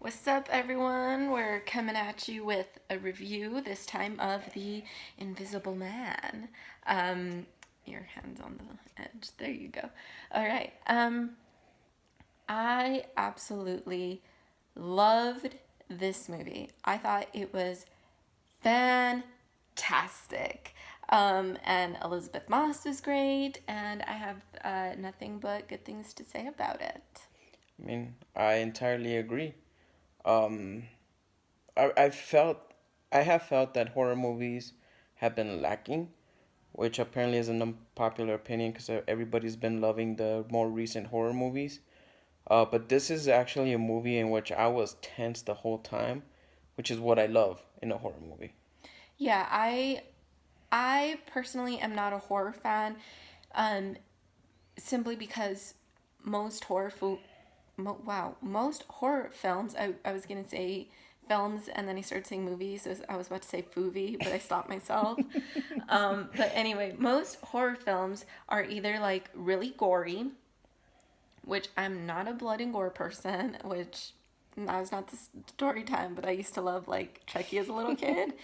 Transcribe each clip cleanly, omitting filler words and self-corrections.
What's up, everyone? We're coming at you with a review, this time of The Invisible Man. Um, your hand's on the edge. There you go. All right. I absolutely loved this movie. I thought it was fantastic. And Elizabeth Moss was great, and I have nothing but good things to say about it. I entirely agree. Um, I have felt that horror movies have been lacking, which apparently is an unpopular opinion because everybody's been loving the more recent horror movies. But this is actually a movie in which I was tense the whole time, which is what I love in a horror movie. Yeah, I personally am not a horror fan, um, simply because most most horror films. I was gonna say films, and then I started saying movies. So I was about to say foovie, but I stopped myself. But anyway, most horror films are either like really gory, which I'm not a blood and gore person, which that was not the story time, but I used to love like Chucky as a little kid.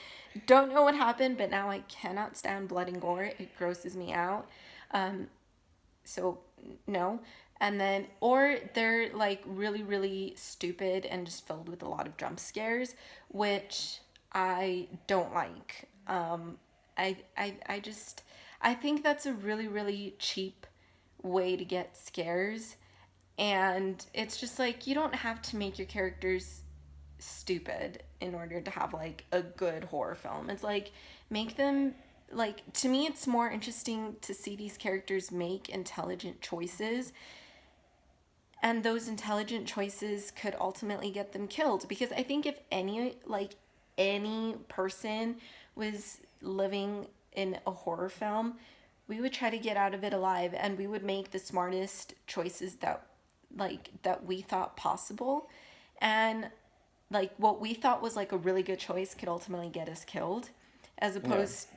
Don't know what happened, but now I cannot stand blood and gore. It grosses me out. Um, so no. And then, or they're like really, really stupid and just filled with a lot of jump scares, which I don't like. I just, I think that's a really, really cheap way to get scares. And it's just like, you don't have to make your characters stupid in order to have like a good horror film. It's like, make them like, to me it's more interesting to see these characters make intelligent choices, and those intelligent choices could ultimately get them killed, because I think if any person was living in a horror film, we would try to get out of it alive, and we would make the smartest choices that we thought possible. And like what we thought was like a really good choice could ultimately get us killed, as Yeah. opposed,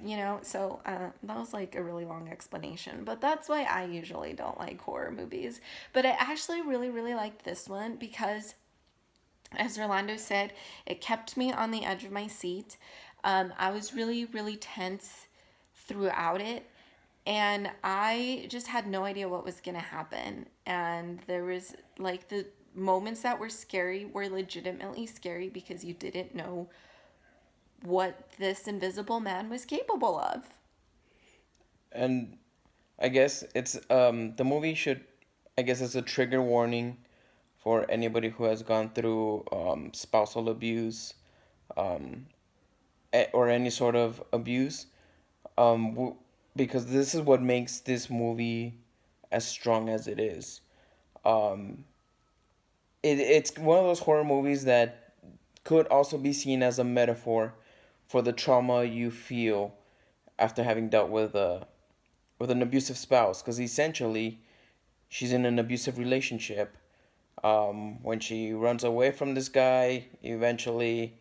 so that was like a really long explanation, but that's why I usually don't like horror movies. But I actually really, really liked this one because, as Orlando said, it kept me on the edge of my seat. I was really, really tense throughout it, and I just had no idea what was gonna happen. And there was like the moments that were scary were legitimately scary because you didn't know what this invisible man was capable of. And I guess the movie should, I guess it's a trigger warning for anybody who has gone through spousal abuse, um, or any sort of abuse, because this is what makes this movie as strong as it is. Um, it's one of those horror movies that could also be seen as a metaphor for the trauma you feel after having dealt with an abusive spouse, because essentially she's in an abusive relationship. When she runs away from this guy, eventually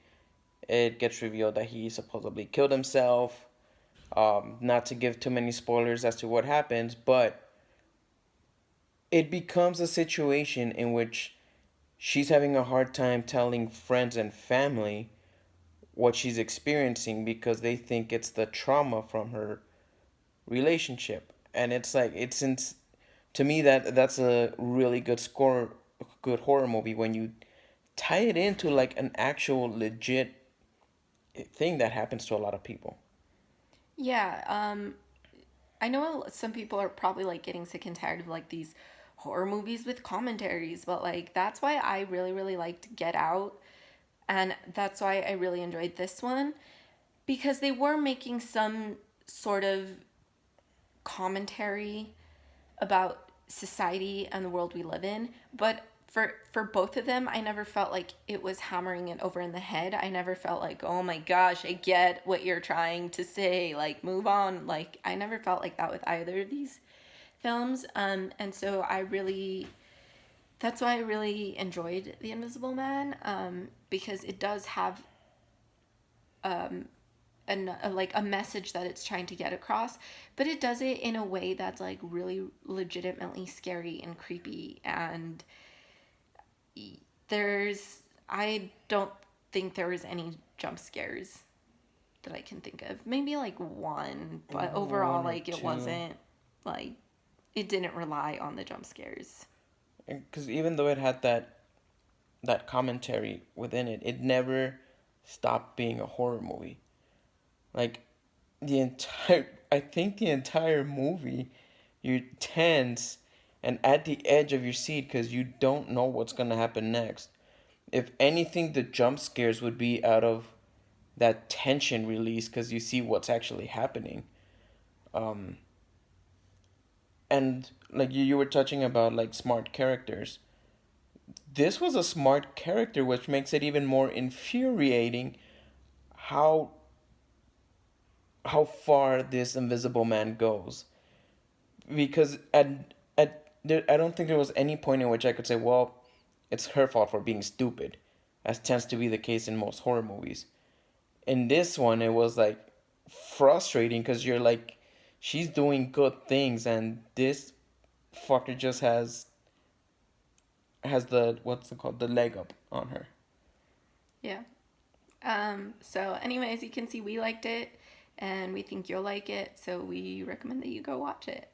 it gets revealed that he supposedly killed himself. Not to give too many spoilers as to what happens, but it becomes a situation in which she's having a hard time telling friends and family what she's experiencing because they think it's the trauma from her relationship. And it's like to me that's a really good horror movie when you tie it into like an actual legit thing that happens to a lot of people. Yeah, I know some people are probably like getting sick and tired of like these horror movies with commentaries, but like that's why I really, really liked Get Out, and that's why I really enjoyed this one, because they were making some sort of commentary about society and the world we live in. But for both of them, I never felt like it was hammering it over in the head. I never felt like, oh my gosh, I get what you're trying to say, like move on. Like I never felt like that with either of these films. And so I really, that's why I really enjoyed The Invisible Man, because it does have like a message that it's trying to get across, but it does it in a way that's like really legitimately scary and creepy. And there's I don't think there was any jump scares that I can think of. Maybe like one, but overall, One or like it two. wasn't like it didn't rely on the jump scares. Because even though it had that commentary within it, it never stopped being a horror movie. Like I think the entire movie, you're tense and at the edge of your seat because you don't know what's gonna happen next. If anything, the jump scares would be out of that tension release because you see what's actually happening. Um, and like you were touching about like smart characters. This was a smart character, which makes it even more infuriating how how far this invisible man goes. Because I don't think there was any point in which I could say, well, it's her fault for being stupid, as tends to be the case in most horror movies. In this one, it was like frustrating because you're like, she's doing good things, and this fucker just has the what's it called, the leg up on her. Yeah. So, anyways, you can see we liked it and we think you'll like it, so we recommend that you go watch it.